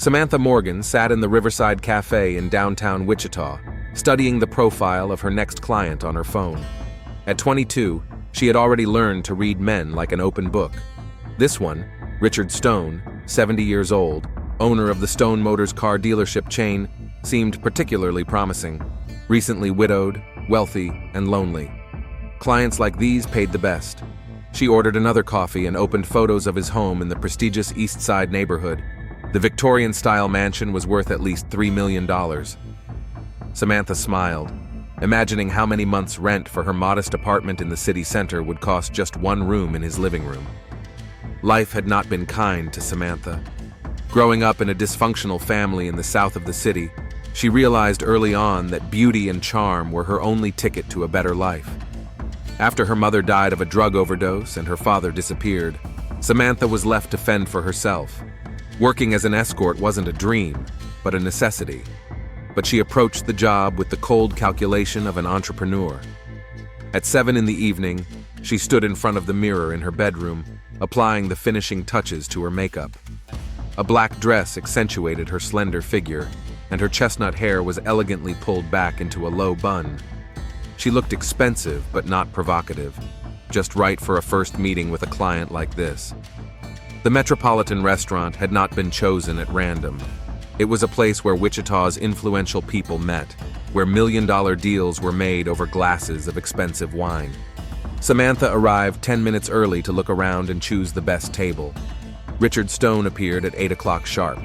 Samantha Morgan sat in the Riverside Cafe in downtown Wichita, studying the profile of her next client on her phone. At 22, she had already learned to read men like an open book. This one, Richard Stone, 70 years old, owner of the Stone Motors car dealership chain, seemed particularly promising. Recently widowed, wealthy, and lonely. Clients like these paid the best. She ordered another coffee and opened photos of his home in the prestigious East Side neighborhood. The Victorian-style mansion was worth at least $3 million. Samantha smiled, imagining how many months' rent for her modest apartment in the city center would cost just one room in his living room. Life had not been kind to Samantha. Growing up in a dysfunctional family in the south of the city, she realized early on that beauty and charm were her only ticket to a better life. After her mother died of a drug overdose and her father disappeared, Samantha was left to fend for herself. Working as an escort wasn't a dream, but a necessity. But she approached the job with the cold calculation of an entrepreneur. At 7 in the evening, she stood in front of the mirror in her bedroom, applying the finishing touches to her makeup. A black dress accentuated her slender figure, and her chestnut hair was elegantly pulled back into a low bun. She looked expensive but not provocative, just right for a first meeting with a client like this. The Metropolitan restaurant had not been chosen at random. It was a place where Wichita's influential people met, where million-dollar deals were made over glasses of expensive wine. Samantha arrived 10 minutes early to look around and choose the best table. Richard Stone appeared at 8 o'clock sharp.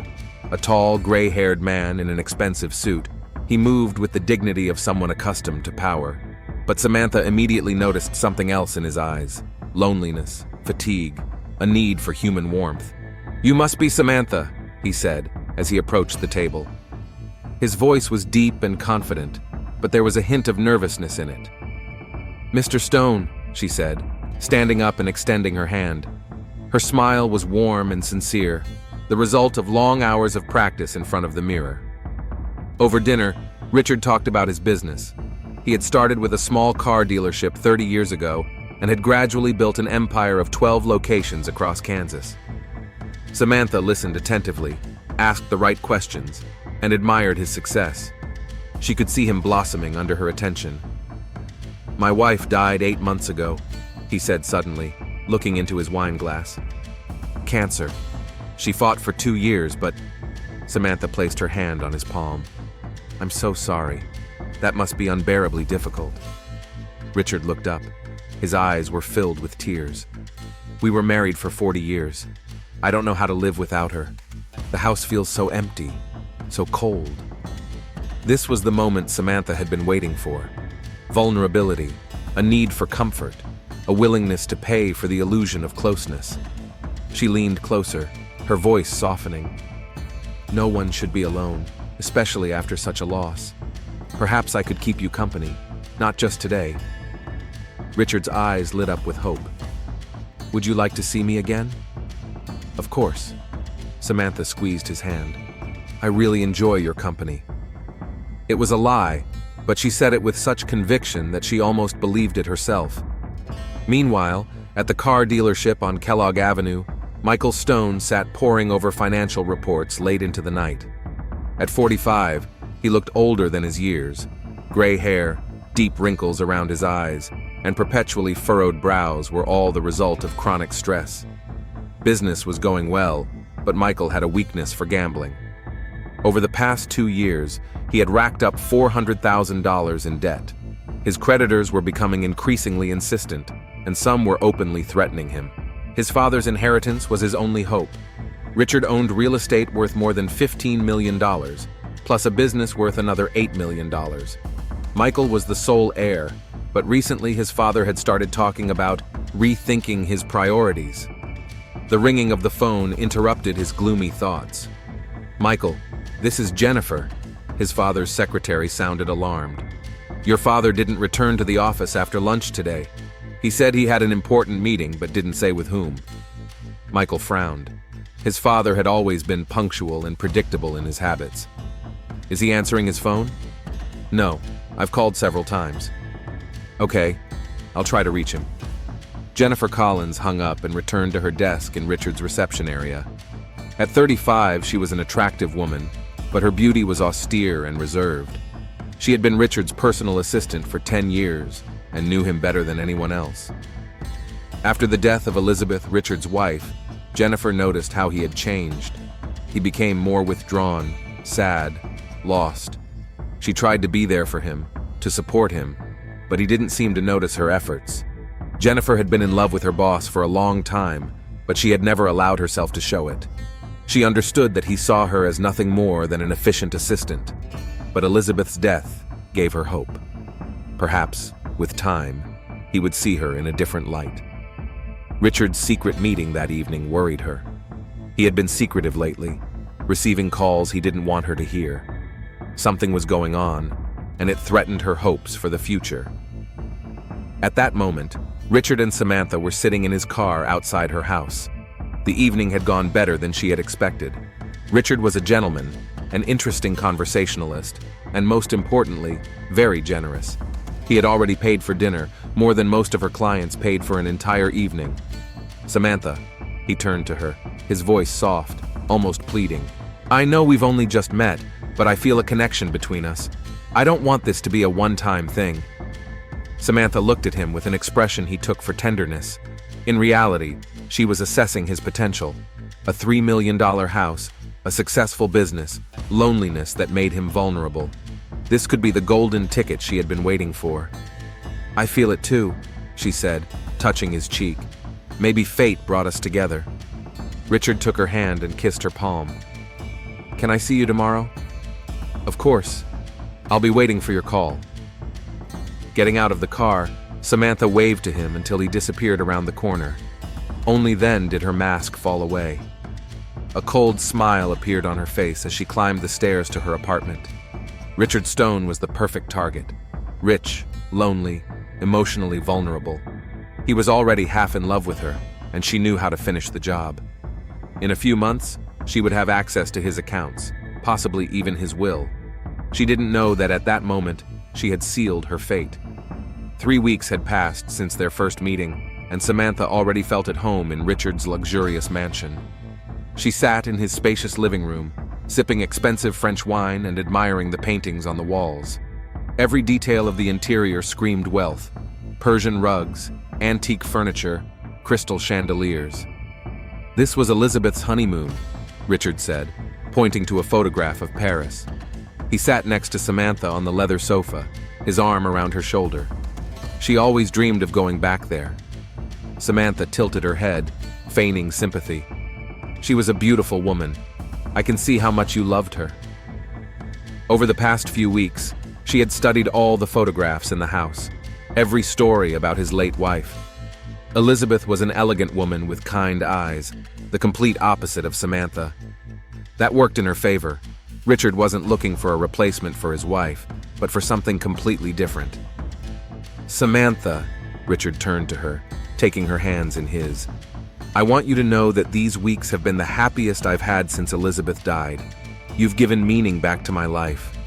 A tall, gray-haired man in an expensive suit, he moved with the dignity of someone accustomed to power. But Samantha immediately noticed something else in his eyes: loneliness, fatigue, a need for human warmth. "You must be Samantha," he said, as he approached the table. His voice was deep and confident, but there was a hint of nervousness in it. "Mr. Stone," she said, standing up and extending her hand. Her smile was warm and sincere, the result of long hours of practice in front of the mirror. Over dinner, Richard talked about his business. He had started with a small car dealership 30 years ago and had gradually built an empire of 12 locations across Kansas. Samantha listened attentively, asked the right questions, and admired his success. She could see him blossoming under her attention. "My wife died 8 months ago," he said suddenly, looking into his wine glass. "Cancer. She fought for 2 years, but..." Samantha placed her hand on his palm. "I'm so sorry. That must be unbearably difficult." Richard looked up. His eyes were filled with tears. "We were married for 40 years. I don't know how to live without her. The house feels so empty, so cold." This was the moment Samantha had been waiting for. Vulnerability, a need for comfort, a willingness to pay for the illusion of closeness. She leaned closer, her voice softening. "No one should be alone, especially after such a loss. Perhaps I could keep you company, not just today." Richard's eyes lit up with hope. "Would you like to see me again?" "Of course." Samantha squeezed his hand. "I really enjoy your company." It was a lie, but she said it with such conviction that she almost believed it herself. Meanwhile, at the car dealership on Kellogg Avenue, Michael Stone sat poring over financial reports late into the night. At 45, he looked older than his years. Gray hair, deep wrinkles around his eyes, and perpetually furrowed brows were all the result of chronic stress. Business was going well, but Michael had a weakness for gambling. Over the past 2 years, he had racked up $400,000 in debt. His creditors were becoming increasingly insistent, and some were openly threatening him. His father's inheritance was his only hope. Richard owned real estate worth more than $15 million, plus a business worth another $8 million. Michael was the sole heir, but recently his father had started talking about rethinking his priorities. The ringing of the phone interrupted his gloomy thoughts. "Michael, this is Jennifer." His father's secretary sounded alarmed. "Your father didn't return to the office after lunch today. He said he had an important meeting, but didn't say with whom." Michael frowned. His father had always been punctual and predictable in his habits. "Is he answering his phone?" "No, I've called several times." "Okay, I'll try to reach him." Jennifer Collins hung up and returned to her desk in Richard's reception area. At 35, she was an attractive woman, but her beauty was austere and reserved. She had been Richard's personal assistant for 10 years and knew him better than anyone else. After the death of Elizabeth, Richard's wife, Jennifer noticed how he had changed. He became more withdrawn, sad, lost. She tried to be there for him, to support him, but he didn't seem to notice her efforts. Jennifer had been in love with her boss for a long time, but she had never allowed herself to show it. She understood that he saw her as nothing more than an efficient assistant. But Elizabeth's death gave her hope. Perhaps, with time, he would see her in a different light. Richard's secret meeting that evening worried her. He had been secretive lately, receiving calls he didn't want her to hear. Something was going on, and it threatened her hopes for the future. At that moment, Richard and Samantha were sitting in his car outside her house. The evening had gone better than she had expected. Richard was a gentleman, an interesting conversationalist, and most importantly, very generous. He had already paid for dinner, more than most of her clients paid for an entire evening. "Samantha," he turned to her, his voice soft, almost pleading. "I know we've only just met, but I feel a connection between us. I don't want this to be a one-time thing." Samantha looked at him with an expression he took for tenderness. In reality, she was assessing his potential. A $3 million house, a successful business, loneliness that made him vulnerable. This could be the golden ticket she had been waiting for. "I feel it too," she said, touching his cheek. "Maybe fate brought us together." Richard took her hand and kissed her palm. "Can I see you tomorrow?" "Of course. I'll be waiting for your call." Getting out of the car, Samantha waved to him until he disappeared around the corner. Only then did her mask fall away. A cold smile appeared on her face as she climbed the stairs to her apartment. Richard Stone was the perfect target. Rich, lonely, emotionally vulnerable. He was already half in love with her, and she knew how to finish the job. In a few months, she would have access to his accounts, possibly even his will. She didn't know that at that moment, she had sealed her fate. 3 weeks had passed since their first meeting, and Samantha already felt at home in Richard's luxurious mansion. She sat in his spacious living room, sipping expensive French wine and admiring the paintings on the walls. Every detail of the interior screamed wealth: Persian rugs, antique furniture, crystal chandeliers. "This was Elizabeth's honeymoon," Richard said, pointing to a photograph of Paris. He sat next to Samantha on the leather sofa, his arm around her shoulder. She always dreamed of going back there. Samantha tilted her head, feigning sympathy. "She was a beautiful woman. I can see how much you loved her." Over the past few weeks, she had studied all the photographs in the house, every story about his late wife. Elizabeth was an elegant woman with kind eyes, the complete opposite of Samantha. That worked in her favor. Richard wasn't looking for a replacement for his wife, but for something completely different. "Samantha," Richard turned to her, taking her hands in his. "I want you to know that these weeks have been the happiest I've had since Elizabeth died. You've given meaning back to my life."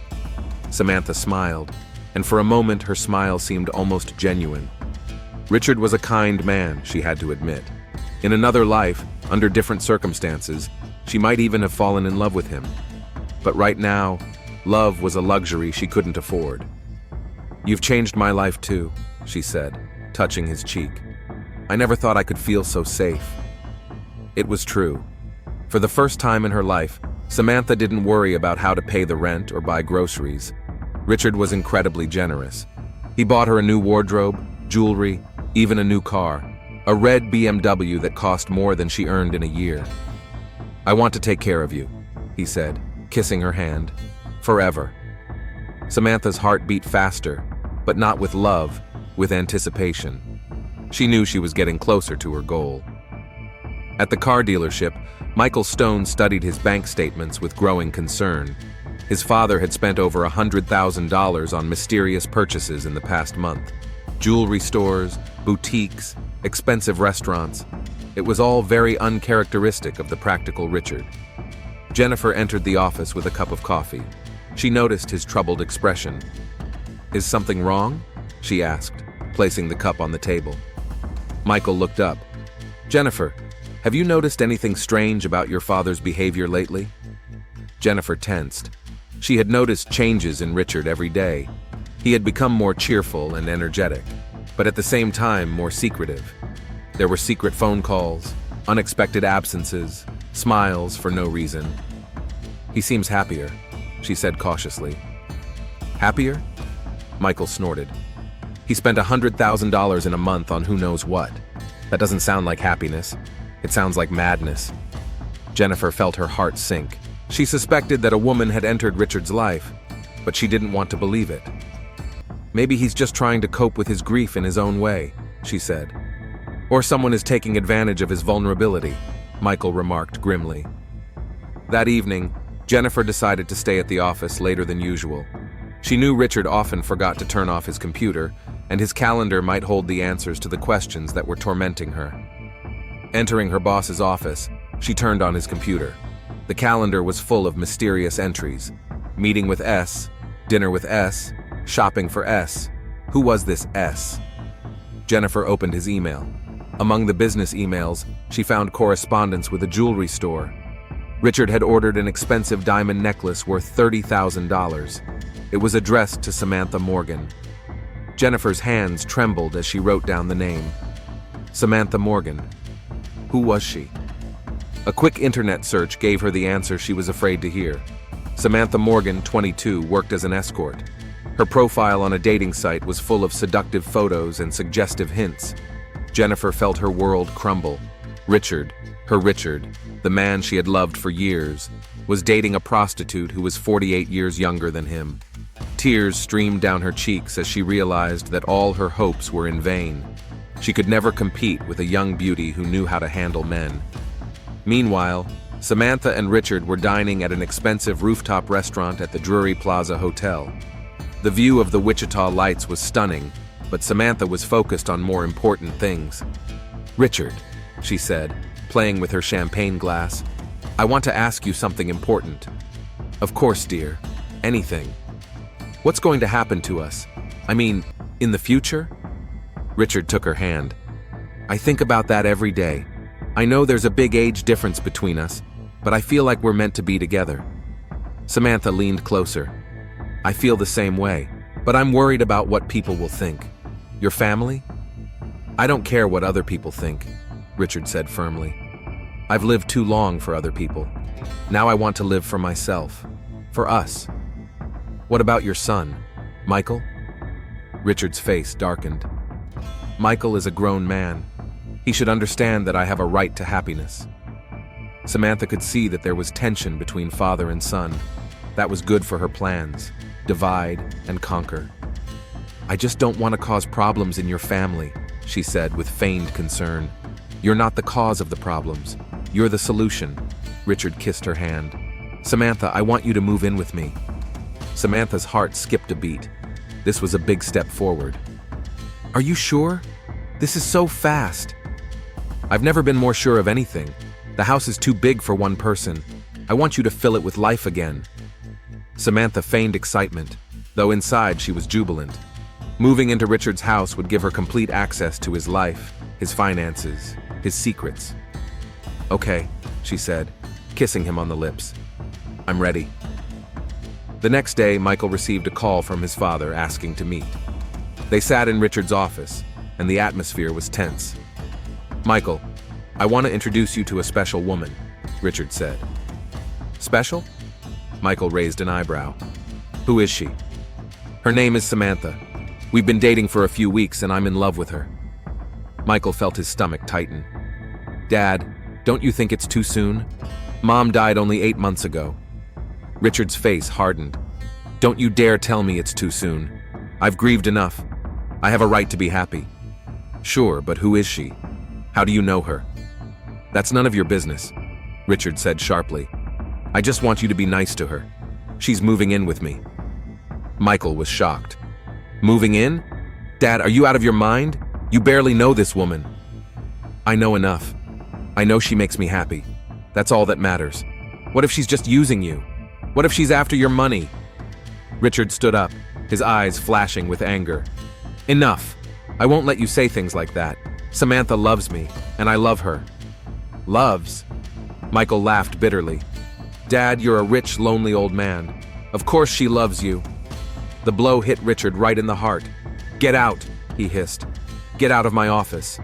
Samantha smiled, and for a moment her smile seemed almost genuine. Richard was a kind man, she had to admit. In another life, under different circumstances, she might even have fallen in love with him. But right now, love was a luxury she couldn't afford. "You've changed my life too," she said, touching his cheek. "I never thought I could feel so safe." It was true. For the first time in her life, Samantha didn't worry about how to pay the rent or buy groceries. Richard was incredibly generous. He bought her a new wardrobe, jewelry, even a new car, a red BMW that cost more than she earned in a year. "I want to take care of you," he said, kissing her hand. "Forever." Samantha's heart beat faster, but not with love, with anticipation. She knew she was getting closer to her goal. At the car dealership, Michael Stone studied his bank statements with growing concern. His father had spent over $100,000 on mysterious purchases in the past month. Jewelry stores, boutiques, expensive restaurants. It was all very uncharacteristic of the practical Richard. Jennifer entered the office with a cup of coffee. She noticed his troubled expression. "Is something wrong?" she asked, placing the cup on the table. Michael looked up. "Jennifer, Have you noticed anything strange about your father's behavior lately? Jennifer tensed. She had noticed changes in Richard every day. He had become more cheerful and energetic, but at the same time more secretive. There were secret phone calls, unexpected absences, smiles for no reason. He seems happier, she said cautiously. Happier? Michael snorted. He spent $100,000 in a month on who knows what. That doesn't sound like happiness. It sounds like madness. Jennifer felt her heart sink. She suspected that a woman had entered Richard's life, but she didn't want to believe it. Maybe he's just trying to cope with his grief in his own way, she said. Or someone is taking advantage of his vulnerability, Michael remarked grimly. That evening, Jennifer decided to stay at the office later than usual. She knew Richard often forgot to turn off his computer, and his calendar might hold the answers to the questions that were tormenting her. Entering her boss's office, she turned on his computer. The calendar was full of mysterious entries. Meeting with S, dinner with S, shopping for S. Who was this S? Jennifer opened his email. Among the business emails, she found correspondence with a jewelry store. Richard had ordered an expensive diamond necklace worth $30,000. It was addressed to Samantha Morgan. Jennifer's hands trembled as she wrote down the name. Samantha Morgan. Who was she? A quick internet search gave her the answer she was afraid to hear. Samantha Morgan, 22, worked as an escort. Her profile on a dating site was full of seductive photos and suggestive hints. Jennifer felt her world crumble. Richard, the man she had loved for years, was dating a prostitute who was 48 years younger than him. Tears streamed down her cheeks as she realized that all her hopes were in vain. She could never compete with a young beauty who knew how to handle men. Meanwhile, Samantha and Richard were dining at an expensive rooftop restaurant at the Drury Plaza Hotel. The view of the Wichita lights was stunning, but Samantha was focused on more important things. Richard, she said, playing with her champagne glass, I want to ask you something important. Of course, dear. Anything. What's going to happen to us? I mean, in the future? Richard took her hand. I think about that every day. I know there's a big age difference between us, but I feel like we're meant to be together. Samantha leaned closer. I feel the same way, but I'm worried about what people will think. Your family? I don't care what other people think, Richard said firmly. I've lived too long for other people. Now I want to live for myself. For us. What about your son, Michael? Richard's face darkened. Michael is a grown man. He should understand that I have a right to happiness. Samantha could see that there was tension between father and son. That was good for her plans. Divide and conquer. I just don't want to cause problems in your family, she said with feigned concern. You're not the cause of the problems. You're the solution. Richard kissed her hand. Samantha, I want you to move in with me. Samantha's heart skipped a beat. This was a big step forward. Are you sure? This is so fast. I've never been more sure of anything. The house is too big for one person. I want you to fill it with life again. Samantha feigned excitement, though inside she was jubilant. Moving into Richard's house would give her complete access to his life, his finances, his secrets. Okay, she said, kissing him on the lips. I'm ready. The next day, Michael received a call from his father asking to meet. They sat in Richard's office, and the atmosphere was tense. Michael, I want to introduce you to a special woman, Richard said. Special? Michael raised an eyebrow. Who is she? Her name is Samantha. We've been dating for a few weeks and I'm in love with her. Michael felt his stomach tighten. Dad, don't you think it's too soon? Mom died only 8 months ago. Richard's face hardened. Don't you dare tell me it's too soon. I've grieved enough. I have a right to be happy. Sure, but who is she? How do you know her? That's none of your business, Richard said sharply. I just want you to be nice to her. She's moving in with me. Michael was shocked. Moving in? Dad, are you out of your mind? You barely know this woman. I know enough. I know she makes me happy. That's all that matters. What if she's just using you? What if she's after your money? Richard stood up, his eyes flashing with anger. Enough. I won't let you say things like that. Samantha loves me, and I love her. Loves? Michael laughed bitterly. Dad, you're a rich, lonely old man. Of course she loves you. The blow hit Richard right in the heart. Get out, he hissed. Get out of my office.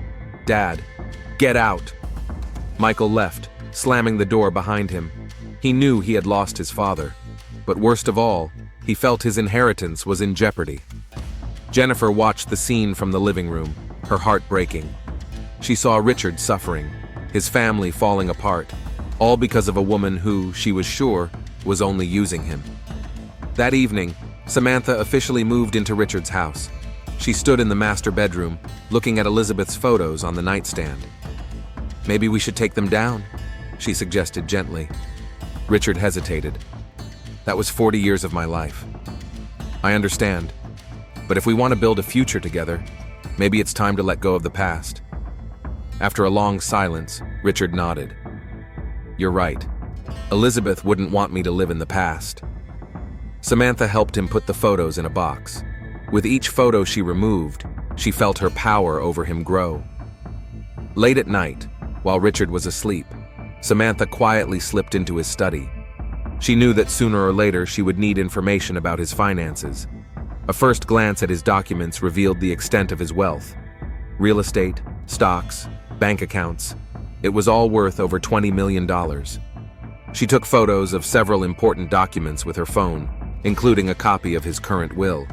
Dad, get out. Michael left, slamming the door behind him. He knew he had lost his father. But worst of all, he felt his inheritance was in jeopardy. Jennifer watched the scene from the living room, her heart breaking. She saw Richard suffering, his family falling apart, all because of a woman who, she was sure, was only using him. That evening, Samantha officially moved into Richard's house. She stood in the master bedroom, looking at Elizabeth's photos on the nightstand. Maybe we should take them down, she suggested gently. Richard hesitated. That was 40 years of my life. I understand, but if we want to build a future together, maybe it's time to let go of the past. After a long silence, Richard nodded. You're right. Elizabeth wouldn't want me to live in the past. Samantha helped him put the photos in a box. With each photo she removed, she felt her power over him grow. Late at night, while Richard was asleep, Samantha quietly slipped into his study. She knew that sooner or later she would need information about his finances. A first glance at his documents revealed the extent of his wealth. Real estate, stocks, bank accounts. It was all worth over $20 million. She took photos of several important documents with her phone, including a copy of his current will.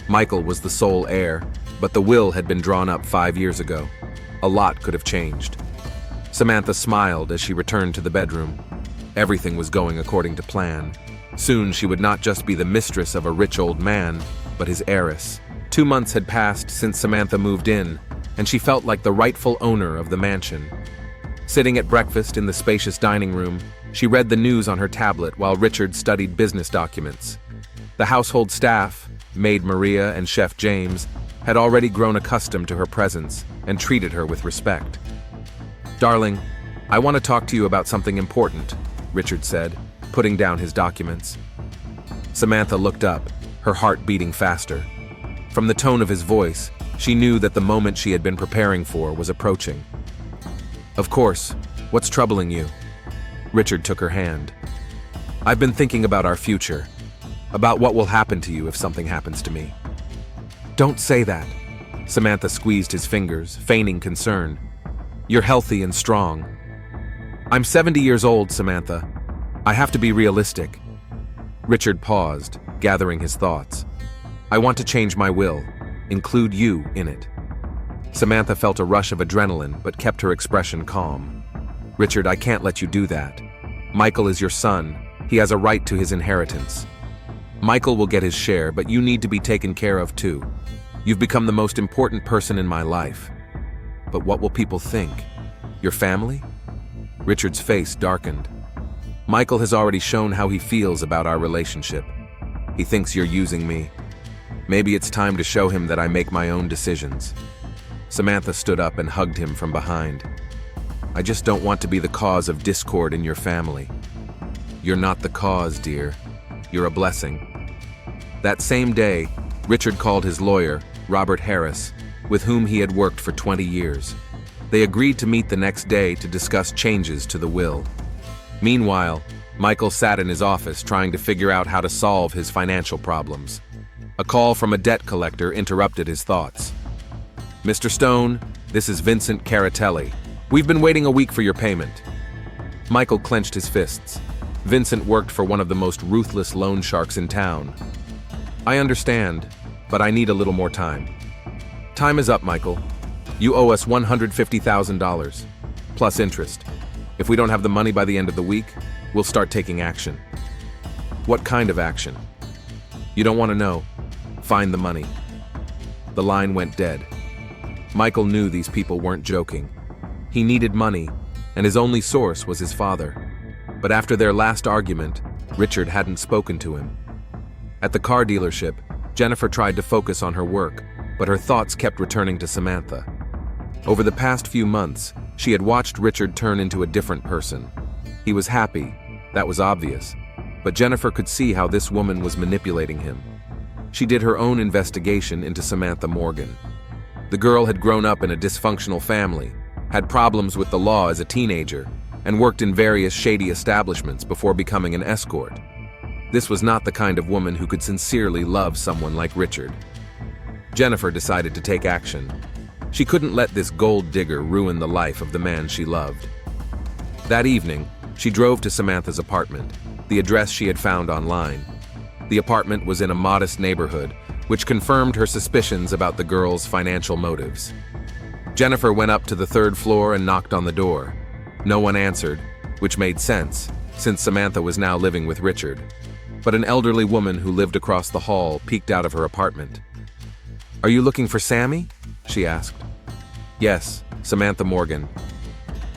Michael was the sole heir, but the will had been drawn up 5 years ago. A lot could have changed. Samantha smiled as she returned to the bedroom. Everything was going according to plan. Soon she would not just be the mistress of a rich old man, but his heiress. 2 months had passed since Samantha moved in, and she felt like the rightful owner of the mansion. Sitting at breakfast in the spacious dining room, she read the news on her tablet while Richard studied business documents. The household staff, maid Maria and chef James, had already grown accustomed to her presence and treated her with respect. Darling, I want to talk to you about something important, Richard said, putting down his documents. Samantha looked up, her heart beating faster. From the tone of his voice, she knew that the moment she had been preparing for was approaching. Of course, what's troubling you? Richard took her hand. I've been thinking about our future, about what will happen to you if something happens to me. Don't say that. Samantha squeezed his fingers, feigning concern. You're healthy and strong. I'm 70 years old, Samantha. I have to be realistic. Richard paused, gathering his thoughts. I want to change my will, include you in it. Samantha felt a rush of adrenaline but kept her expression calm. Richard, I can't let you do that. Michael is your son. He has a right to his inheritance. Michael will get his share, but you need to be taken care of too. You've become the most important person in my life. But what will people think? Your family? Richard's face darkened. Michael has already shown how he feels about our relationship. He thinks you're using me. Maybe it's time to show him that I make my own decisions. Samantha stood up and hugged him from behind. I just don't want to be the cause of discord in your family. You're not the cause, dear. You're a blessing. That same day, Richard called his lawyer, Robert Harris, with whom he had worked for 20 years. They agreed to meet the next day to discuss changes to the will. Meanwhile, Michael sat in his office trying to figure out how to solve his financial problems. A call from a debt collector interrupted his thoughts. Mr. Stone, this is Vincent Caratelli. We've been waiting a week for your payment. Michael clenched his fists. Vincent worked for one of the most ruthless loan sharks in town. I understand, but I need a little more time. Time is up, Michael. You owe us $150,000, plus interest. If we don't have the money by the end of the week, we'll start taking action. What kind of action? You don't want to know. Find the money. The line went dead. Michael knew these people weren't joking. He needed money, and his only source was his father. But after their last argument, Richard hadn't spoken to him. At the car dealership, Jennifer tried to focus on her work, but her thoughts kept returning to Samantha. Over the past few months, she had watched Richard turn into a different person. He was happy, that was obvious, but Jennifer could see how this woman was manipulating him. She did her own investigation into Samantha Morgan. The girl had grown up in a dysfunctional family, had problems with the law as a teenager, and worked in various shady establishments before becoming an escort. This was not the kind of woman who could sincerely love someone like Richard. Jennifer decided to take action. She couldn't let this gold digger ruin the life of the man she loved. That evening, she drove to Samantha's apartment, the address she had found online. The apartment was in a modest neighborhood, which confirmed her suspicions about the girl's financial motives. Jennifer went up to the third floor and knocked on the door. No one answered, which made sense, since Samantha was now living with Richard. But an elderly woman who lived across the hall peeked out of her apartment. "Are you looking for Sammy?" she asked. "Yes, Samantha Morgan.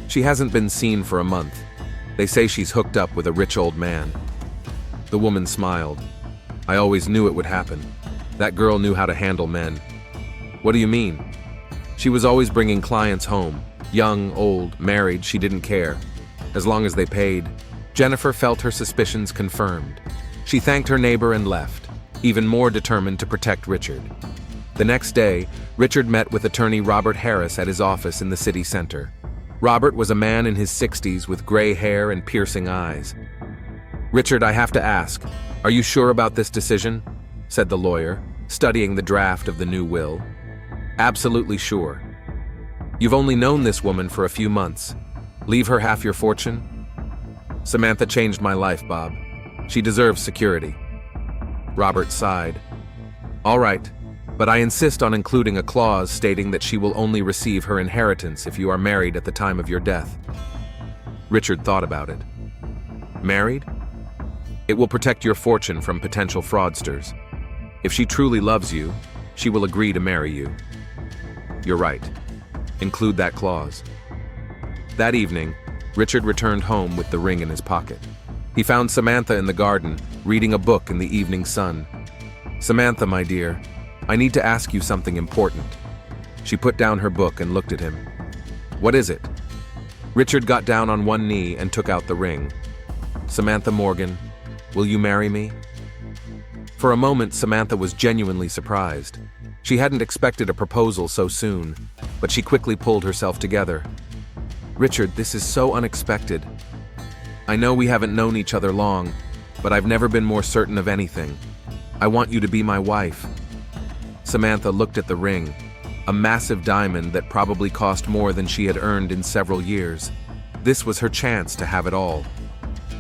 She hasn't been seen for a month. They say she's hooked up with a rich old man." The woman smiled. "I always knew it would happen. That girl knew how to handle men." "What do you mean?" "She was always bringing clients home. Young, old, married, she didn't care. As long as they paid." Jennifer felt her suspicions confirmed. She thanked her neighbor and left, even more determined to protect Richard. The next day, Richard met with attorney Robert Harris at his office in the city center. Robert was a man in his 60s with gray hair and piercing eyes. "Richard, I have to ask, are you sure about this decision?" said the lawyer, studying the draft of the new will. "Absolutely sure. You've only known this woman for a few months. Leave her half your fortune?" "Samantha changed my life, Bob. She deserves security." Robert sighed. "All right, but I insist on including a clause stating that she will only receive her inheritance if you are married at the time of your death." Richard thought about it. "Married? It will protect your fortune from potential fraudsters. If she truly loves you, she will agree to marry you." "You're right. Include that clause." That evening, Richard returned home with the ring in his pocket. He found Samantha in the garden, reading a book in the evening sun. "Samantha, my dear, I need to ask you something important." She put down her book and looked at him. "What is it?" Richard got down on one knee and took out the ring. "Samantha Morgan, will you marry me?" For a moment, Samantha was genuinely surprised. She hadn't expected a proposal so soon, but she quickly pulled herself together. "Richard, this is so unexpected. I know we haven't known each other long, but I've never been more certain of anything. I want you to be my wife." Samantha looked at the ring, a massive diamond that probably cost more than she had earned in several years. This was her chance to have it all.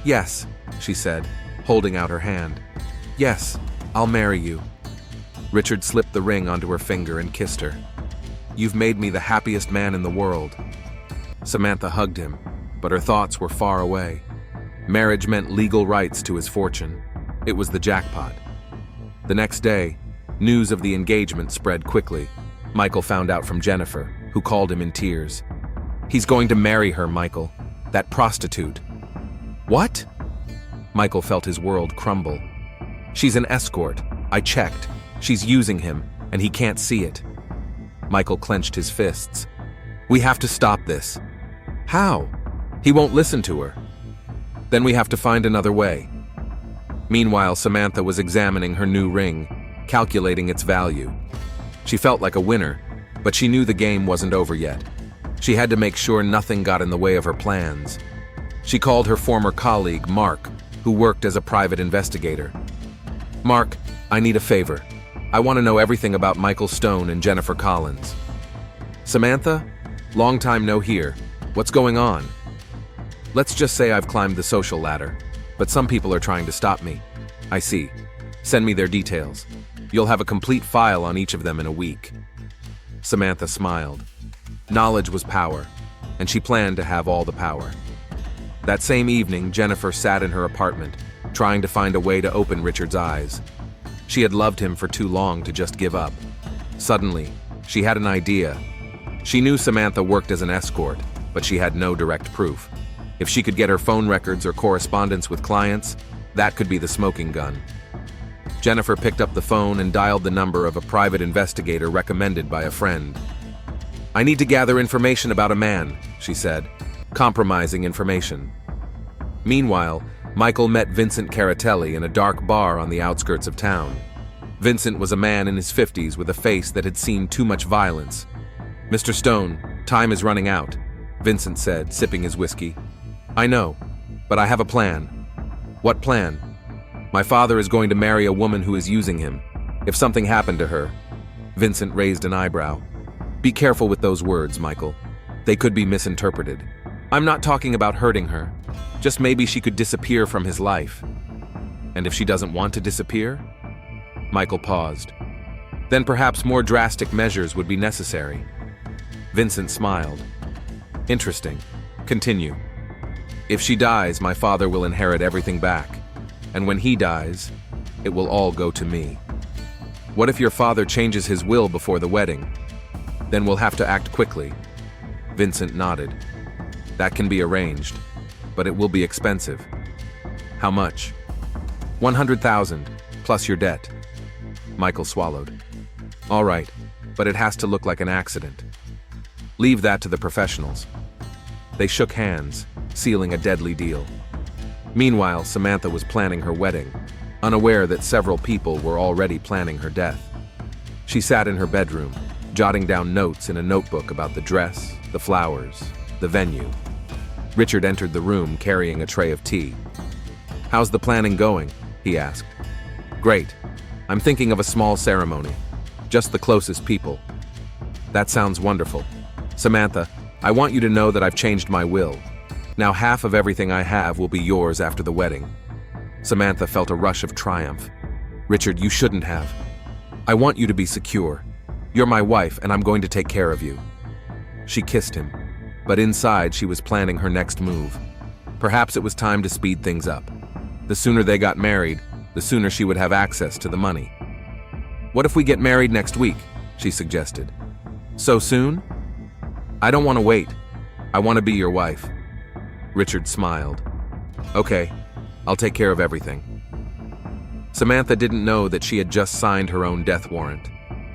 "Yes," she said, holding out her hand. "Yes, I'll marry you." Richard slipped the ring onto her finger and kissed her. "You've made me the happiest man in the world." Samantha hugged him, but her thoughts were far away. Marriage meant legal rights to his fortune. It was the jackpot. The next day, news of the engagement spread quickly. Michael found out from Jennifer, who called him in tears. "He's going to marry her, Michael. That prostitute." "What?" Michael felt his world crumble. "She's an escort. I checked. She's using him, and he can't see it." Michael clenched his fists. "We have to stop this." "How?" "He won't listen to her." "Then we have to find another way." Meanwhile, Samantha was examining her new ring, calculating its value. She felt like a winner, but she knew the game wasn't over yet. She had to make sure nothing got in the way of her plans. She called her former colleague, Mark, who worked as a private investigator. "Mark, I need a favor. I want to know everything about Michael Stone and Jennifer Collins." "Samantha? Long time no hear. What's going on?" "Let's just say I've climbed the social ladder, but some people are trying to stop me." "I see. Send me their details. You'll have a complete file on each of them in a week." Samantha smiled. Knowledge was power, and she planned to have all the power. That same evening, Jennifer sat in her apartment, trying to find a way to open Richard's eyes. She had loved him for too long to just give up. Suddenly, she had an idea. She knew Samantha worked as an escort, but she had no direct proof. If she could get her phone records or correspondence with clients, that could be the smoking gun. Jennifer picked up the phone and dialed the number of a private investigator recommended by a friend. "I need to gather information about a man," she said, compromising information. Meanwhile, Michael met Vincent Caratelli in a dark bar on the outskirts of town. Vincent was a man in his 50s with a face that had seen too much violence. "Mr. Stone, time is running out. Vincent said, sipping his whiskey. I know, but I have a plan. What plan? My father is going to marry a woman who is using him. If something happened to her. Vincent raised an eyebrow. Be careful with those words, Michael. They could be misinterpreted. I'm not talking about hurting her. Just maybe she could disappear from his life. And if she doesn't want to disappear? Michael paused. Then perhaps more drastic measures would be necessary. Vincent smiled. Interesting. Continue. If she dies, my father will inherit everything back. And when he dies, it will all go to me. What if your father changes his will before the wedding? Then we'll have to act quickly. Vincent nodded. That can be arranged, but it will be expensive. How much? 100,000, plus your debt. Michael swallowed. All right, but it has to look like an accident. Leave that to the professionals. They shook hands, sealing a deadly deal. Meanwhile, Samantha was planning her wedding, unaware that several people were already planning her death. She sat in her bedroom, jotting down notes in a notebook about the dress, the flowers, the venue. Richard entered the room carrying a tray of tea. How's the planning going? He asked. Great. I'm thinking of a small ceremony. Just the closest people. That sounds wonderful. Samantha, I want you to know that I've changed my will. Now half of everything I have will be yours after the wedding. Samantha felt a rush of triumph. Richard, you shouldn't have. I want you to be secure. You're my wife, and I'm going to take care of you. She kissed him, but inside she was planning her next move. Perhaps it was time to speed things up. The sooner they got married, the sooner she would have access to the money. What if we get married next week? She suggested. So soon? I don't want to wait. I want to be your wife. Richard smiled. Okay, I'll take care of everything. Samantha didn't know that she had just signed her own death warrant.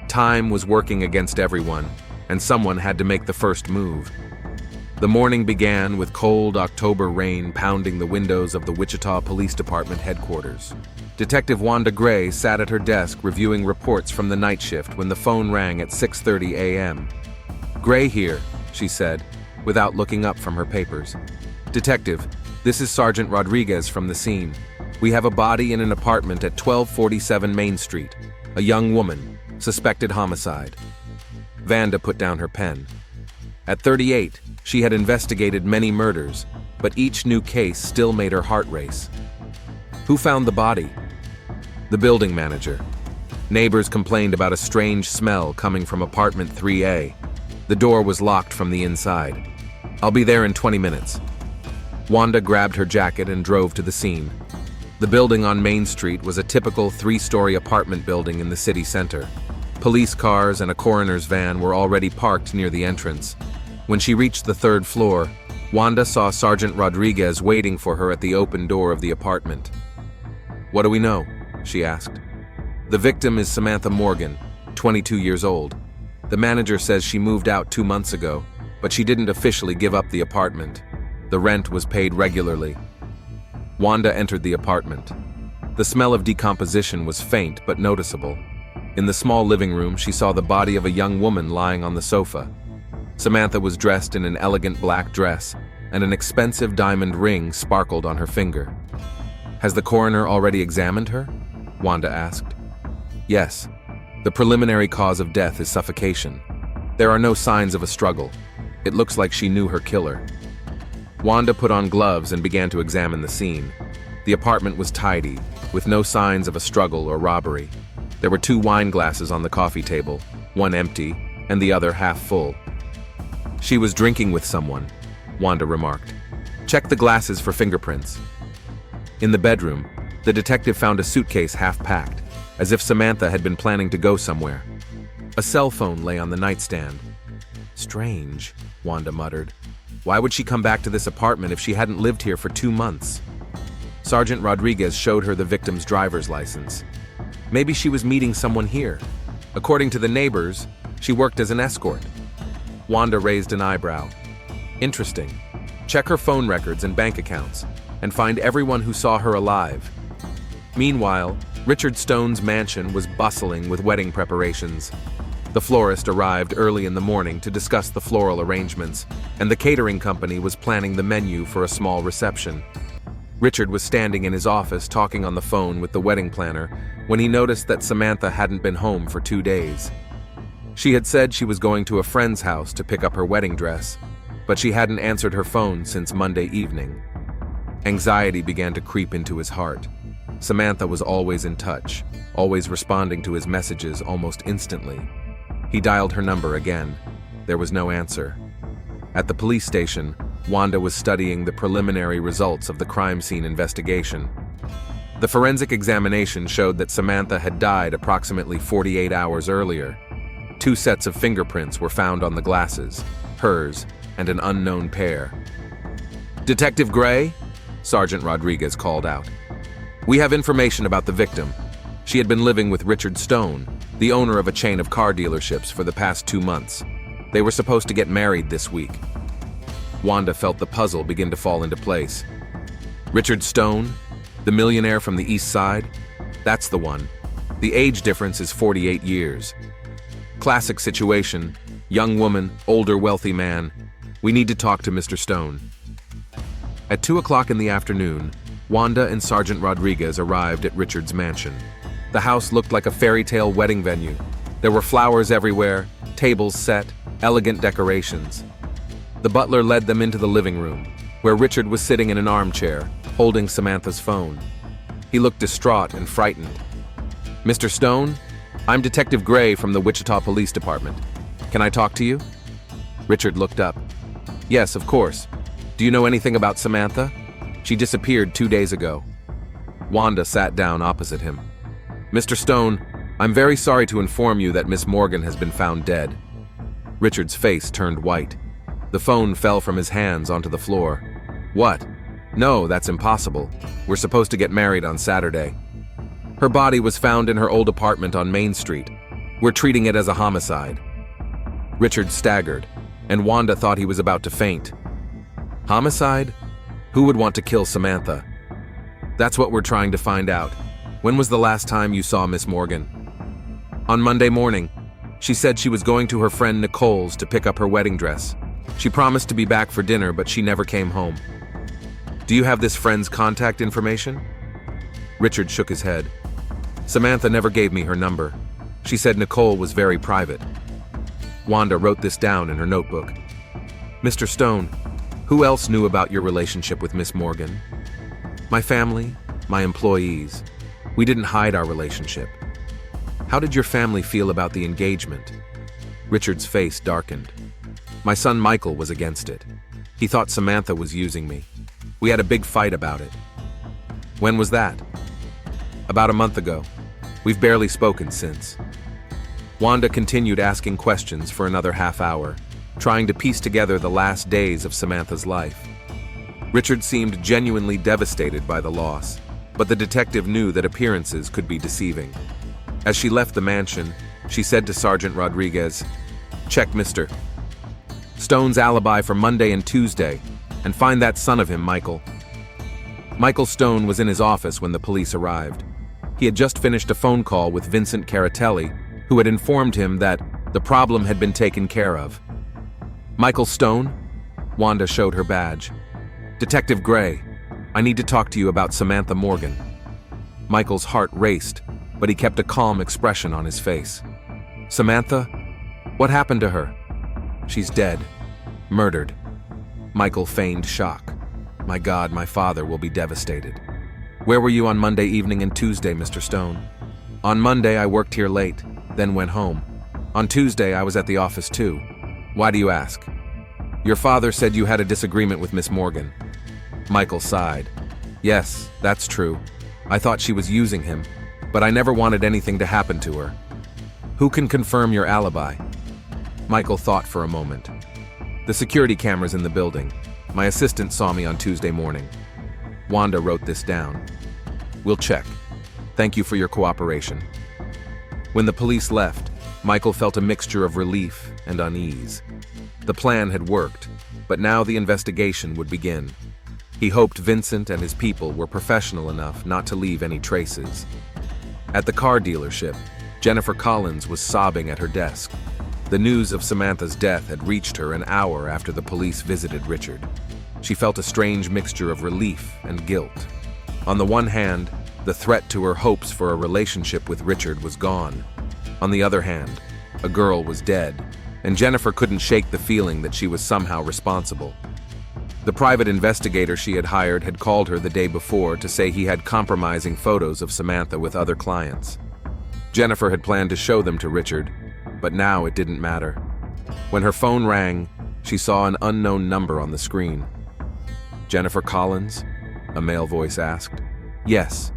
Time was working against everyone, and someone had to make the first move. The morning began with cold October rain pounding the windows of the Wichita Police Department headquarters. Detective Wanda Gray sat at her desk reviewing reports from the night shift when the phone rang at 6:30 a.m. Gray here, she said, without looking up from her papers. Detective, this is Sergeant Rodriguez from the scene. We have a body in an apartment at 1247 Main Street. A young woman, suspected homicide. Vanda put down her pen. At 38, she had investigated many murders, but each new case still made her heart race. Who found the body? The building manager. Neighbors complained about a strange smell coming from apartment 3A. The door was locked from the inside. I'll be there in 20 minutes. Wanda grabbed her jacket and drove to the scene. The building on Main Street was a typical 3-story apartment building in the city center. Police cars and a coroner's van were already parked near the entrance. When she reached the 3rd floor, Wanda saw Sergeant Rodriguez waiting for her at the open door of the apartment. What do we know? She asked. The victim is Samantha Morgan, 22 years old. The manager says she moved out 2 months ago, but she didn't officially give up the apartment. The rent was paid regularly. Wanda entered the apartment. The smell of decomposition was faint but noticeable. In the small living room, she saw the body of a young woman lying on the sofa. Samantha was dressed in an elegant black dress, and an expensive diamond ring sparkled on her finger. Has the coroner already examined her? Wanda asked. Yes. The preliminary cause of death is suffocation. There are no signs of a struggle. It looks like she knew her killer. Wanda put on gloves and began to examine the scene. The apartment was tidy, with no signs of a struggle or robbery. There were 2 wine glasses on the coffee table, one empty and the other half full. She was drinking with someone, Wanda remarked. Check the glasses for fingerprints. In the bedroom, the detective found a suitcase half-packed, as if Samantha had been planning to go somewhere. A cell phone lay on the nightstand. Strange, Wanda muttered. Why would she come back to this apartment if she hadn't lived here for 2 months? Sergeant Rodriguez showed her the victim's driver's license. Maybe she was meeting someone here. According to the neighbors, she worked as an escort. Wanda raised an eyebrow. Interesting. Check her phone records and bank accounts, and find everyone who saw her alive. Meanwhile, Richard Stone's mansion was bustling with wedding preparations. The florist arrived early in the morning to discuss the floral arrangements, and the catering company was planning the menu for a small reception. Richard was standing in his office talking on the phone with the wedding planner when he noticed that Samantha hadn't been home for 2 days. She had said she was going to a friend's house to pick up her wedding dress, but she hadn't answered her phone since Monday evening. Anxiety began to creep into his heart. Samantha was always in touch, always responding to his messages almost instantly. He dialed her number again. There was no answer. At the police station, Wanda was studying the preliminary results of the crime scene investigation. The forensic examination showed that Samantha had died approximately 48 hours earlier. 2 sets of fingerprints were found on the glasses, hers and an unknown pair. "Detective Gray?" Sergeant Rodriguez called out. "We have information about the victim. She had been living with Richard Stone, the owner of a chain of car dealerships, for the past 2 months. They were supposed to get married this week." Wanda felt the puzzle begin to fall into place. Richard Stone, the millionaire from the East Side? That's the one. The age difference is 48 years. Classic situation: young woman, older wealthy man. We need to talk to Mr. Stone. At 2 o'clock in the afternoon, Wanda and Sergeant Rodriguez arrived at Richard's mansion. The house looked like a fairy tale wedding venue. There were flowers everywhere, tables set, elegant decorations. The butler led them into the living room, where Richard was sitting in an armchair, holding Samantha's phone. He looked distraught and frightened. "Mr. Stone, I'm Detective Gray from the Wichita Police Department. Can I talk to you?" Richard looked up. "Yes, of course. Do you know anything about Samantha? She disappeared 2 days ago." Wanda sat down opposite him. "Mr. Stone, I'm very sorry to inform you that Miss Morgan has been found dead." Richard's face turned white. The phone fell from his hands onto the floor. "What? No, that's impossible. We're supposed to get married on Saturday." "Her body was found in her old apartment on Main Street. We're treating it as a homicide." Richard staggered, and Wanda thought he was about to faint. "Homicide? Who would want to kill Samantha?" "That's what we're trying to find out. When was the last time you saw Miss Morgan?" "On Monday morning. She said she was going to her friend Nicole's to pick up her wedding dress. She promised to be back for dinner, but she never came home." "Do you have this friend's contact information?" Richard shook his head. "Samantha never gave me her number. She said Nicole was very private." Wanda wrote this down in her notebook. "Mr. Stone, who else knew about your relationship with Miss Morgan?" "My family, my employees. We didn't hide our relationship." "How did your family feel about the engagement?" Richard's face darkened. "My son Michael was against it. He thought Samantha was using me. We had a big fight about it." "When was that?" "About a month ago. We've barely spoken since." Wanda continued asking questions for another half hour, trying to piece together the last days of Samantha's life. Richard seemed genuinely devastated by the loss, but the detective knew that appearances could be deceiving. As she left the mansion, she said to Sergeant Rodriguez, "Check Mr. Stone's alibi for Monday and Tuesday, and find that son of him, Michael." Michael Stone was in his office when the police arrived. He had just finished a phone call with Vincent Caratelli, who had informed him that the problem had been taken care of. "Michael Stone?" Wanda showed her badge. "Detective Gray, I need to talk to you about Samantha Morgan." Michael's heart raced, but he kept a calm expression on his face. "Samantha? What happened to her?" "She's dead. Murdered." Michael feigned shock. "My God, my father will be devastated." "Where were you on Monday evening and Tuesday, Mr. Stone?" "On Monday I worked here late, then went home. On Tuesday I was at the office too." "Why do you ask?" "Your father said you had a disagreement with Miss Morgan." Michael sighed. "Yes, that's true. I thought she was using him, but I never wanted anything to happen to her." "Who can confirm your alibi?" Michael thought for a moment. "The security cameras in the building. My assistant saw me on Tuesday morning." Wanda wrote this down. "We'll check. Thank you for your cooperation." When the police left, Michael felt a mixture of relief and unease. The plan had worked, but now the investigation would begin. He hoped Vincent and his people were professional enough not to leave any traces. At the car dealership, Jennifer Collins was sobbing at her desk. The news of Samantha's death had reached her an hour after the police visited Richard. She felt a strange mixture of relief and guilt. On the one hand, the threat to her hopes for a relationship with Richard was gone. On the other hand, a girl was dead, and Jennifer couldn't shake the feeling that she was somehow responsible. The private investigator she had hired had called her the day before to say he had compromising photos of Samantha with other clients. Jennifer had planned to show them to Richard, but now it didn't matter. When her phone rang, she saw an unknown number on the screen. "Jennifer Collins?" a male voice asked. "Yes."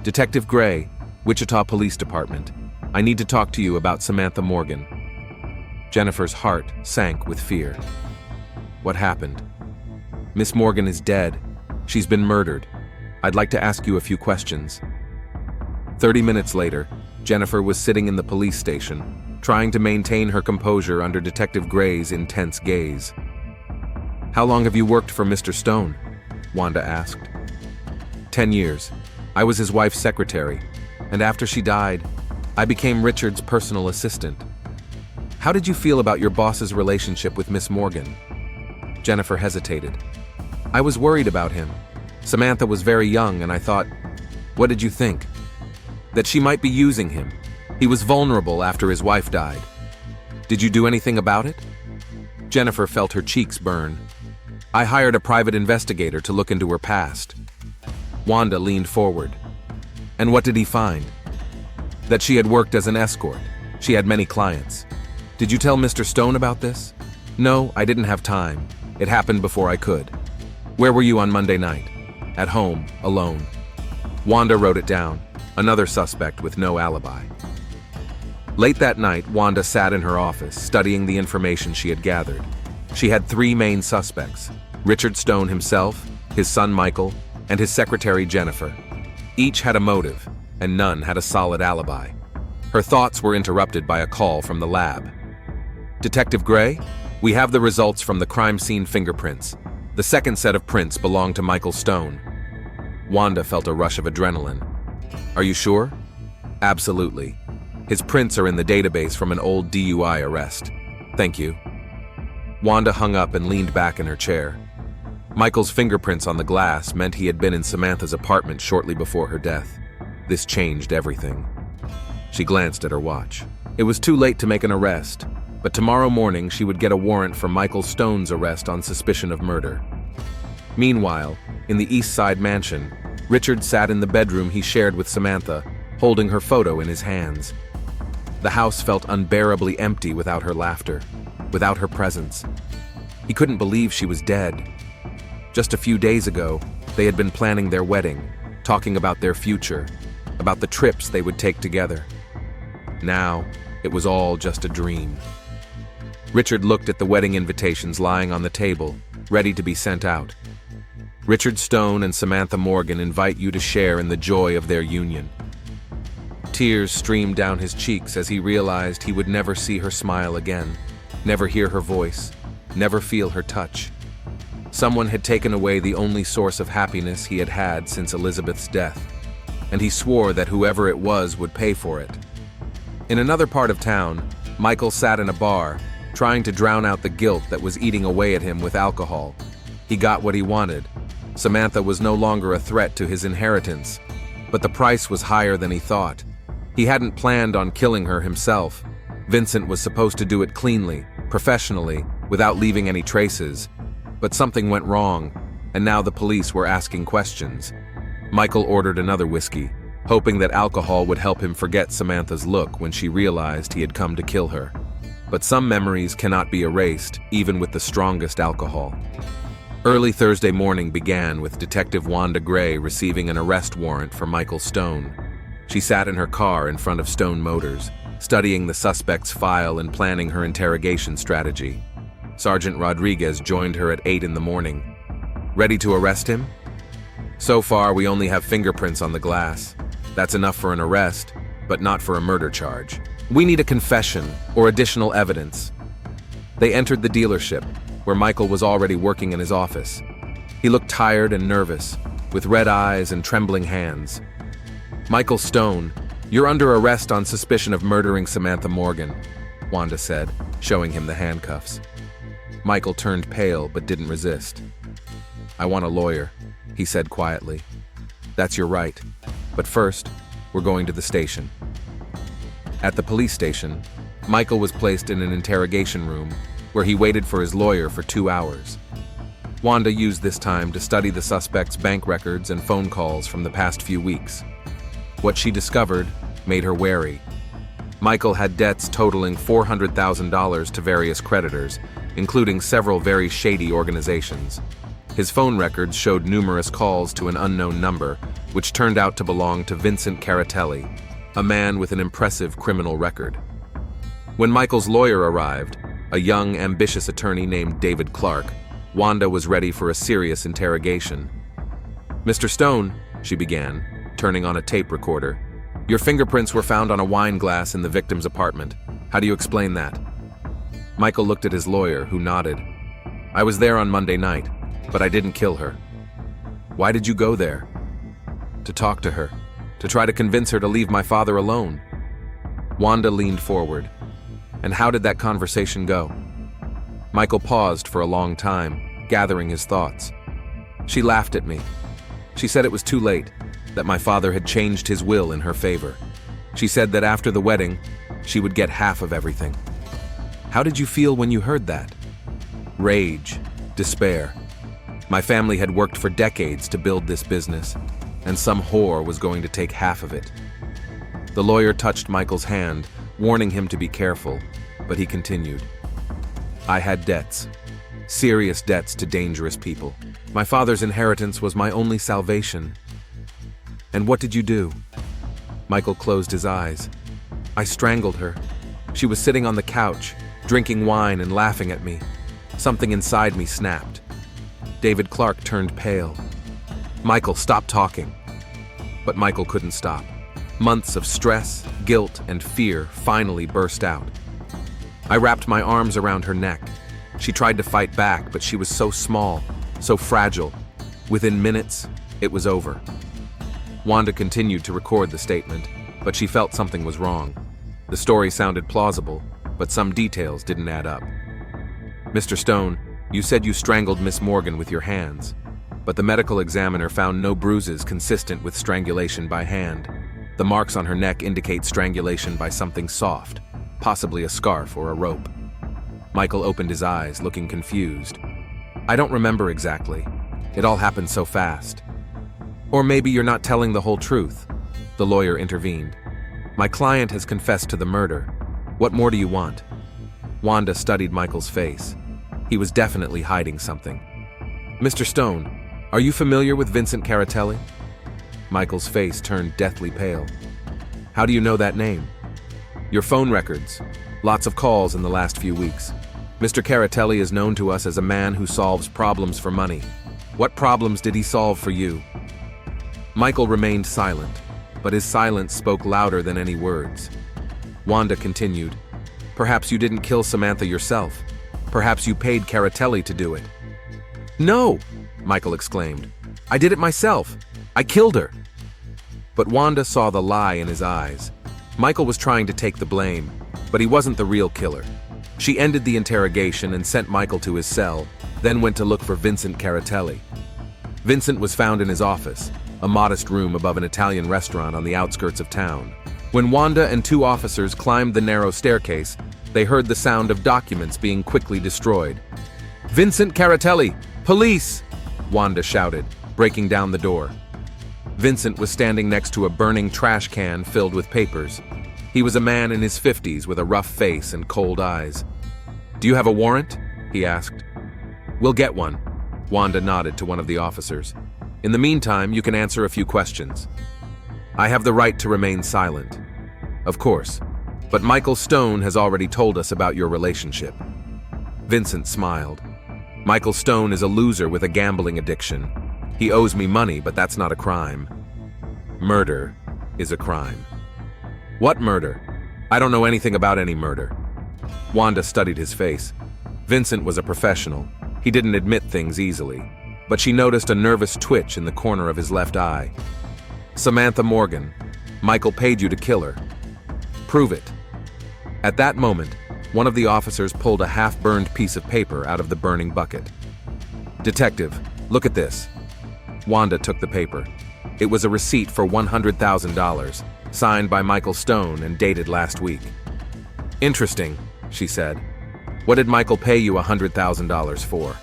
"Detective Gray, Wichita Police Department. I need to talk to you about Samantha Morgan." Jennifer's heart sank with fear. "What happened?" "Miss Morgan is dead. She's been murdered. I'd like to ask you a few questions." 30 minutes later, Jennifer was sitting in the police station, trying to maintain her composure under Detective Gray's intense gaze. "How long have you worked for Mr. Stone?" Wanda asked. 10 years. I was his wife's secretary, and after she died, I became Richard's personal assistant." "How did you feel about your boss's relationship with Miss Morgan?" Jennifer hesitated. "I was worried about him. Samantha was very young, and I thought, what did you think? That she might be using him. He was vulnerable after his wife died. Did you do anything about it?" Jennifer felt her cheeks burn. "I hired a private investigator to look into her past." Wanda leaned forward. "And what did he find?" "That she had worked as an escort. She had many clients." "Did you tell Mr. Stone about this?" "No, I didn't have time. It happened before I could." "Where were you on Monday night?" "At home, alone." Wanda wrote it down. Another suspect with no alibi. Late that night, Wanda sat in her office, studying the information she had gathered. She had 3 main suspects: Richard Stone himself, his son Michael, and his secretary Jennifer. Each had a motive, and none had a solid alibi. Her thoughts were interrupted by a call from the lab. "Detective Gray, we have the results from the crime scene fingerprints. The second set of prints belong to Michael Stone." Wanda felt a rush of adrenaline. "Are you sure?" "Absolutely. His prints are in the database from an old DUI arrest." "Thank you." Wanda hung up and leaned back in her chair. Michael's fingerprints on the glass meant he had been in Samantha's apartment shortly before her death. This changed everything. She glanced at her watch. It was too late to make an arrest, but tomorrow morning she would get a warrant for Michael Stone's arrest on suspicion of murder. Meanwhile, in the East Side mansion, Richard sat in the bedroom he shared with Samantha, holding her photo in his hands. The house felt unbearably empty without her laughter, without her presence. He couldn't believe she was dead. Just a few days ago, they had been planning their wedding, talking about their future, about the trips they would take together. Now, it was all just a dream. Richard looked at the wedding invitations lying on the table, ready to be sent out. "Richard Stone and Samantha Morgan invite you to share in the joy of their union." Tears streamed down his cheeks as he realized he would never see her smile again, never hear her voice, never feel her touch. Someone had taken away the only source of happiness he had had since Elizabeth's death, and he swore that whoever it was would pay for it. In another part of town, Michael sat in a bar, trying to drown out the guilt that was eating away at him with alcohol. He got what he wanted. Samantha was no longer a threat to his inheritance, but the price was higher than he thought. He hadn't planned on killing her himself. Vincent was supposed to do it cleanly, professionally, without leaving any traces. But something went wrong, and now the police were asking questions. Michael ordered another whiskey, hoping that alcohol would help him forget Samantha's look when she realized he had come to kill her. But some memories cannot be erased, even with the strongest alcohol. Early Thursday morning began with Detective Wanda Gray receiving an arrest warrant for Michael Stone. She sat in her car in front of Stone Motors, studying the suspect's file and planning her interrogation strategy. Sergeant Rodriguez joined her at 8 in the morning. "Ready to arrest him?" "So far, we only have fingerprints on the glass. That's enough for an arrest, but not for a murder charge. We need a confession or additional evidence." They entered the dealership, where Michael was already working in his office. He looked tired and nervous, with red eyes and trembling hands. "Michael Stone, You're under arrest on suspicion of murdering Samantha Morgan, Wanda said, showing him the handcuffs. Michael turned pale but didn't resist. I want a lawyer, he said quietly. That's your right. But first, we're going to the station. At the police station, Michael was placed in an interrogation room where he waited for his lawyer for 2 hours. Wanda used this time to study the suspect's bank records and phone calls from the past few weeks. What she discovered made her wary. Michael had debts totaling $400,000 to various creditors, including several very shady organizations. His phone records showed numerous calls to an unknown number, which turned out to belong to Vincent Caratelli, a man with an impressive criminal record. When Michael's lawyer arrived, a young, ambitious attorney named David Clark, Wanda was ready for a serious interrogation. Mr. Stone, she began, turning on a tape recorder, your fingerprints were found on a wine glass in the victim's apartment. How do you explain that? Michael looked at his lawyer, who nodded. I was there on Monday night, but I didn't kill her. Why did you go there? To talk to her, to try to convince her to leave my father alone. Wanda leaned forward. And how did that conversation go? Michael paused for a long time, gathering his thoughts. She laughed at me. She said it was too late, that my father had changed his will in her favor. She said that after the wedding, she would get half of everything. How did you feel when you heard that? Rage, despair. My family had worked for decades to build this business, and some whore was going to take half of it. The lawyer touched Michael's hand, warning him to be careful, but he continued. I had debts, serious debts to dangerous people. My father's inheritance was my only salvation. And what did you do? Michael closed his eyes. I strangled her. She was sitting on the couch, drinking wine and laughing at me. Something inside me snapped. David Clark turned pale. Michael, stop talking. But Michael couldn't stop. Months of stress, guilt, and fear finally burst out. I wrapped my arms around her neck. She tried to fight back, but she was so small, so fragile. Within minutes, it was over. Wanda continued to record the statement, but she felt something was wrong. The story sounded plausible, but some details didn't add up. Mr. Stone, you said you strangled Miss Morgan with your hands, but the medical examiner found no bruises consistent with strangulation by hand. The marks on her neck indicate strangulation by something soft, possibly a scarf or a rope. Michael opened his eyes, looking confused. I don't remember exactly. It all happened so fast. Or maybe you're not telling the whole truth. The lawyer intervened. My client has confessed to the murder. What more do you want? Wanda studied Michael's face. He was definitely hiding something. Mr. Stone, are you familiar with Vincent Caratelli? Michael's face turned deathly pale. How do you know that name? Your phone records. Lots of calls in the last few weeks. Mr. Caratelli is known to us as a man who solves problems for money. What problems did he solve for you? Michael remained silent, but his silence spoke louder than any words. Wanda continued. Perhaps you didn't kill Samantha yourself. Perhaps you paid Caratelli to do it. No, Michael exclaimed. I did it myself. I killed her. But Wanda saw the lie in his eyes. Michael was trying to take the blame, but he wasn't the real killer. She ended the interrogation and sent Michael to his cell, then went to look for Vincent Caratelli. Vincent was found in his office, a modest room above an Italian restaurant on the outskirts of town. When Wanda and 2 officers climbed the narrow staircase, they heard the sound of documents being quickly destroyed. Vincent Caratelli! Police! Wanda shouted, breaking down the door. Vincent was standing next to a burning trash can filled with papers. He was a man in his 50s with a rough face and cold eyes. Do you have a warrant? He asked. We'll get one. Wanda nodded to one of the officers. In the meantime, you can answer a few questions. I have the right to remain silent. Of course, but Michael Stone has already told us about your relationship. Vincent smiled. Michael Stone is a loser with a gambling addiction. He owes me money, but that's not a crime. Murder is a crime. What murder? I don't know anything about any murder. Wanda studied his face. Vincent was a professional. He didn't admit things easily, but she noticed a nervous twitch in the corner of his left eye. Samantha Morgan. Michael paid you to kill her. Prove it." At that moment, one of the officers pulled a half-burned piece of paper out of the burning bucket. "Detective, look at this." Wanda took the paper. It was a receipt for $100,000, signed by Michael Stone and dated last week. "Interesting," she said. "What did Michael pay you $100,000 for?"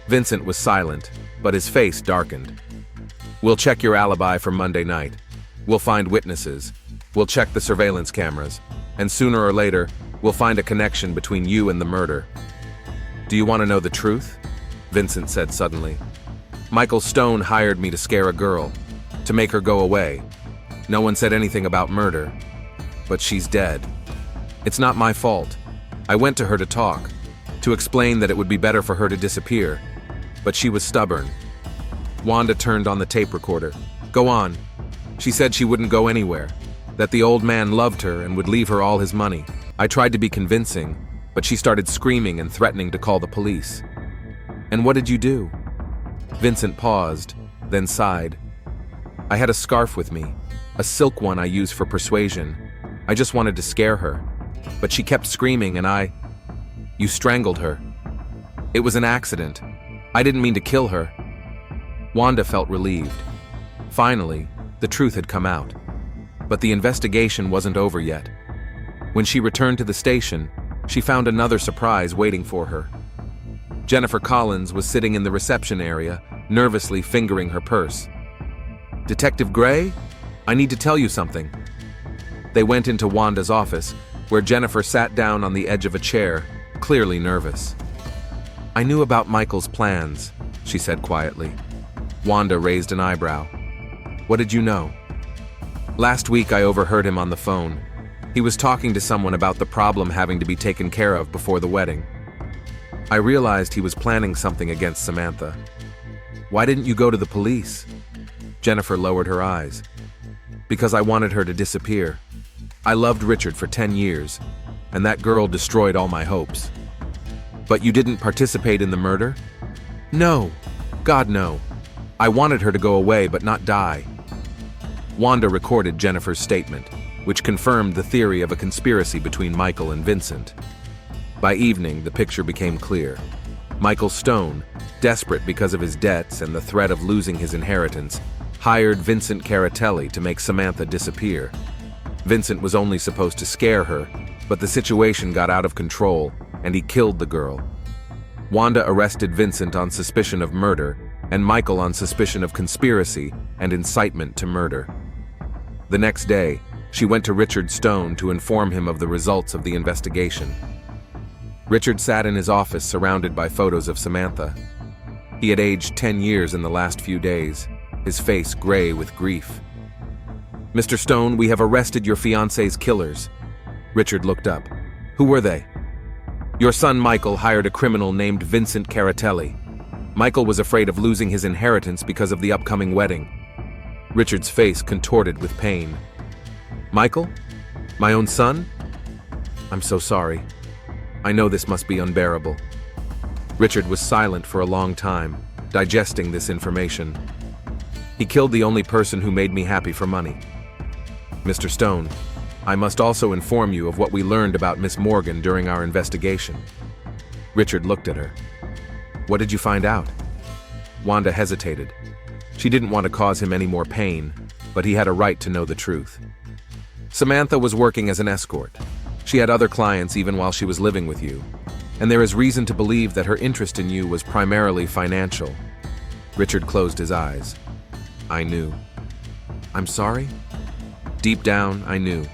Vincent was silent, but his face darkened. "We'll check your alibi for Monday night. We'll find witnesses. We'll check the surveillance cameras. And sooner or later, we'll find a connection between you and the murder." "Do you want to know the truth?" Vincent said suddenly. "Michael Stone hired me to scare a girl, to make her go away. No one said anything about murder. But she's dead. It's not my fault. I went to her to talk, to explain that it would be better for her to disappear. But she was stubborn." Wanda turned on the tape recorder. "Go on." "She said she wouldn't go anywhere, that the old man loved her and would leave her all his money. I tried to be convincing, but she started screaming and threatening to call the police." "And what did you do?" Vincent paused, then sighed. "I had a scarf with me, a silk one I use for persuasion. I just wanted to scare her, but she kept screaming and You strangled her." "It was an accident. I didn't mean to kill her." Wanda felt relieved. Finally, the truth had come out. But the investigation wasn't over yet. When she returned to the station, she found another surprise waiting for her. Jennifer Collins was sitting in the reception area, nervously fingering her purse. "Detective Gray, I need to tell you something." They went into Wanda's office, where Jennifer sat down on the edge of a chair, clearly nervous. "I knew about Michael's plans," she said quietly. Wanda raised an eyebrow. "What did you know?" "Last week I overheard him on the phone. He was talking to someone about the problem having to be taken care of before the wedding. I realized he was planning something against Samantha." "Why didn't you go to the police?" Jennifer lowered her eyes. "Because I wanted her to disappear. I loved Richard for 10 years, and that girl destroyed all my hopes." "But you didn't participate in the murder?" "No. God, no. I wanted her to go away but not die." Wanda recorded Jennifer's statement, which confirmed the theory of a conspiracy between Michael and Vincent. By evening, the picture became clear. Michael Stone, desperate because of his debts and the threat of losing his inheritance, hired Vincent Caratelli to make Samantha disappear. Vincent was only supposed to scare her, but the situation got out of control, and he killed the girl. Wanda arrested Vincent on suspicion of murder, and Michael on suspicion of conspiracy and incitement to murder. The next day, she went to Richard Stone to inform him of the results of the investigation. Richard sat in his office surrounded by photos of Samantha. He had aged 10 years in the last few days, his face gray with grief. "Mr. Stone, we have arrested your fiancé's killers." Richard looked up. "Who were they?" "Your son Michael hired a criminal named Vincent Caratelli. Michael was afraid of losing his inheritance because of the upcoming wedding." Richard's face contorted with pain. "Michael? My own son? I'm so sorry. I know this must be unbearable." Richard was silent for a long time, digesting this information. "He killed the only person who made me happy for money. Mr. Stone, I must also inform you of what we learned about Miss Morgan during our investigation." Richard looked at her. "What did you find out?" Wanda hesitated. She didn't want to cause him any more pain, but he had a right to know the truth. "Samantha was working as an escort. She had other clients even while she was living with you, and there is reason to believe that her interest in you was primarily financial." Richard closed his eyes. "I knew." "I'm sorry?" "Deep down, I knew.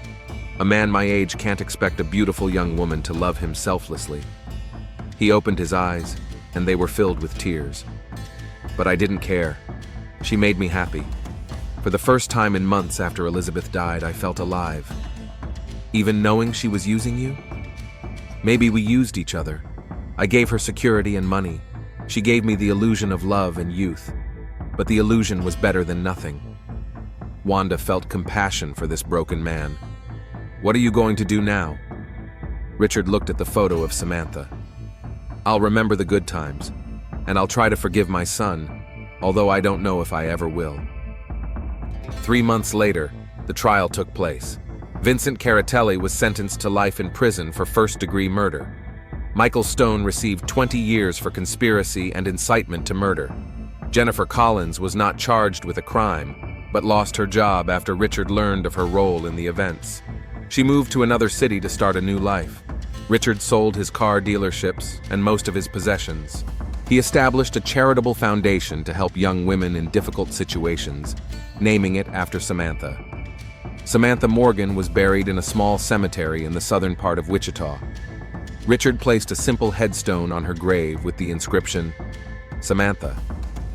A man my age can't expect a beautiful young woman to love him selflessly." He opened his eyes, and they were filled with tears. "But I didn't care. She made me happy. For the first time in months after Elizabeth died, I felt alive. Even knowing she was using you? Maybe we used each other. I gave her security and money. She gave me the illusion of love and youth. But the illusion was better than nothing." Wanda felt compassion for this broken man. "What are you going to do now?" Richard looked at the photo of Samantha. "I'll remember the good times, and I'll try to forgive my son, although I don't know if I ever will." 3 months later, The trial took place. Vincent Caratelli was sentenced to life in prison for first-degree murder. Michael Stone received 20 years for conspiracy and incitement to murder. Jennifer Collins was not charged with a crime, but lost her job after Richard learned of her role in the events. She moved to another city to start a new life. Richard sold his car dealerships and most of his possessions. He established a charitable foundation to help young women in difficult situations, naming it after Samantha. Samantha Morgan was buried in a small cemetery in the southern part of Wichita. Richard placed a simple headstone on her grave with the inscription, "Samantha,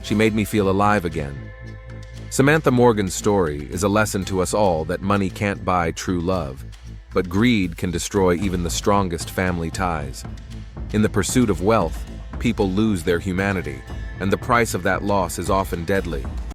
she made me feel alive again." Samantha Morgan's story is a lesson to us all that money can't buy true love, but greed can destroy even the strongest family ties. In the pursuit of wealth, people lose their humanity, and the price of that loss is often deadly.